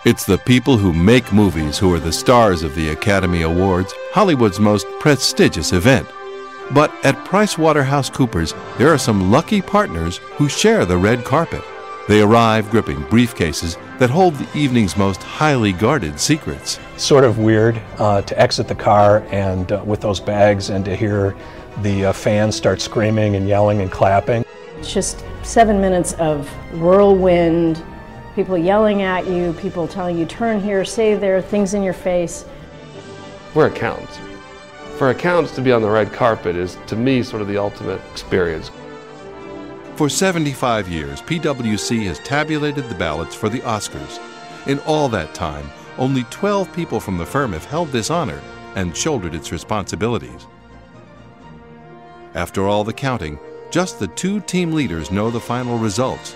It's the people who make movies who are the stars of the Academy Awards, Hollywood's most prestigious event. But at PricewaterhouseCoopers, there are some lucky partners who share the red carpet. They arrive gripping briefcases that hold the evening's most highly guarded secrets. Sort of weird to exit the car and with those bags and to hear the fans start screaming and yelling and clapping. It's just 7 minutes of whirlwind, people yelling at you, people telling you turn here, say there, things in your face. We're accountants. For accountants to be on the red carpet is, to me, sort of the ultimate experience. For 75 years, PwC has tabulated the ballots for the Oscars. In all that time, only 12 people from the firm have held this honor and shouldered its responsibilities. After all the counting, just the two team leaders know the final results.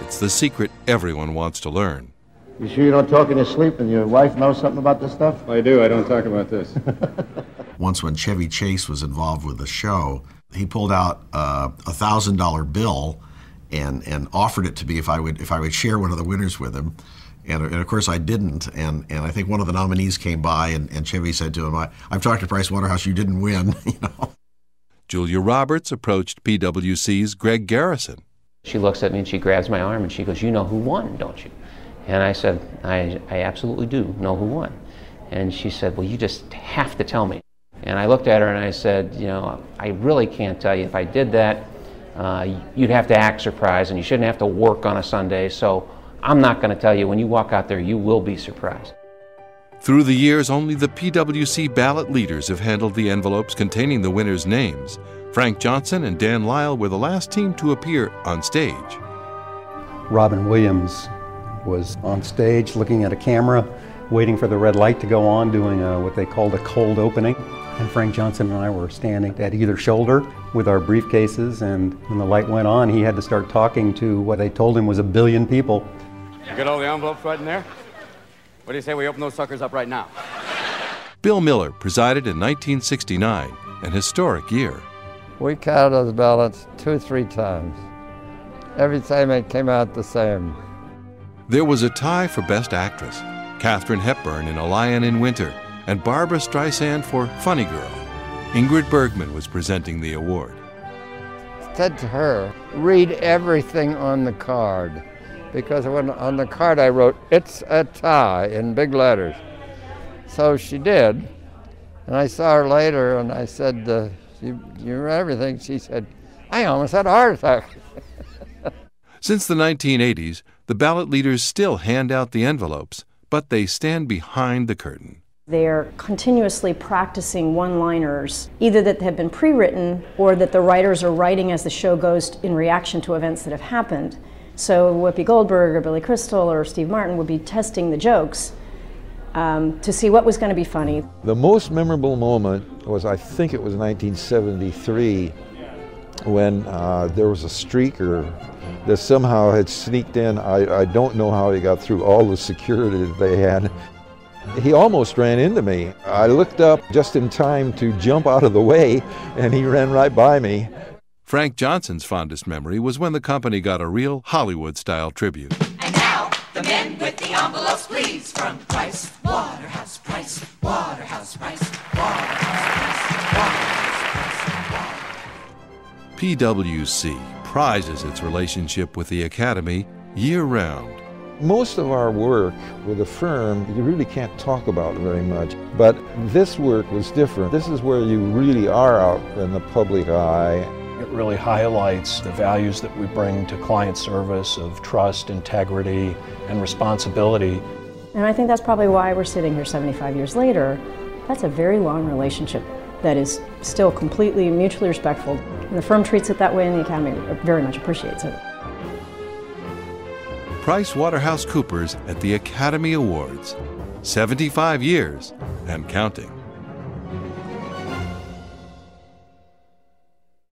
It's the secret everyone wants to learn. You sure you don't talk in your sleep and your wife knows something about this stuff? I do. I don't talk about this. Once when Chevy Chase was involved with the show, he pulled out a $1,000 bill and offered it to me if I would share one of the winners with him. And of course I didn't. And I think one of the nominees came by and Chevy said to him, I've talked to Pricewaterhouse, you didn't win. You know. Julia Roberts approached PwC's Greg Garrison. She looks at me and she grabs my arm and she goes, "You know who won, don't you?" And I said, I absolutely do know who won. And she said, "Well, you just have to tell me." And I looked at her and I said, "You know, I really can't tell you. If I did that, you'd have to act surprised and you shouldn't have to work on a Sunday, so I'm not going to tell you. When you walk out there, you will be surprised." Through the years, only the PwC ballot leaders have handled the envelopes containing the winners' names. Frank Johnson and Dan Lyle were the last team to appear on stage. Robin Williams was on stage looking at a camera, waiting for the red light to go on, doing what they called a cold opening. And Frank Johnson and I were standing at either shoulder with our briefcases, and when the light went on, he had to start talking to what they told him was 1 billion people. You got all the envelopes right in there? What do you say we open those suckers up right now? Bill Miller presided in 1969, an historic year. We counted those ballots 2 or 3 times. Every time it came out the same. There was a tie for Best Actress, Katharine Hepburn in A Lion in Winter, and Barbra Streisand for Funny Girl. Ingrid Bergman was presenting the award. I said to her, "Read everything on the card." Because on the card I wrote, "It's a tie," in big letters. So she did. And I saw her later and I said, you read everything? She said, "I almost had a heart attack." Since the 1980s, the ballot leaders still hand out the envelopes, but they stand behind the curtain. They're continuously practicing one-liners, either that have been pre-written or that the writers are writing as the show goes in reaction to events that have happened. So Whoopi Goldberg or Billy Crystal or Steve Martin would be testing the jokes to see what was going to be funny. The most memorable moment was, I think it was 1973, when there was a streaker that somehow had sneaked in. I don't know how he got through all the security that they had. He almost ran into me. I looked up just in time to jump out of the way, and he ran right by me. Frank Johnson's fondest memory was when the company got a real Hollywood-style tribute. And now, the men with the envelopes, please, from Pricewaterhouse, Pricewaterhouse, Pricewaterhouse. PwC prizes its relationship with the Academy year-round. Most of our work with the firm, you really can't talk about very much, but this work was different. This is where you really are out in the public eye. It really highlights the values that we bring to client service of trust, integrity, and responsibility. And I think that's probably why we're sitting here 75 years later. That's a very long relationship that is still completely mutually respectful. And the firm treats it that way, and the Academy very much appreciates it. PricewaterhouseCoopers at the Academy Awards. 75 years and counting.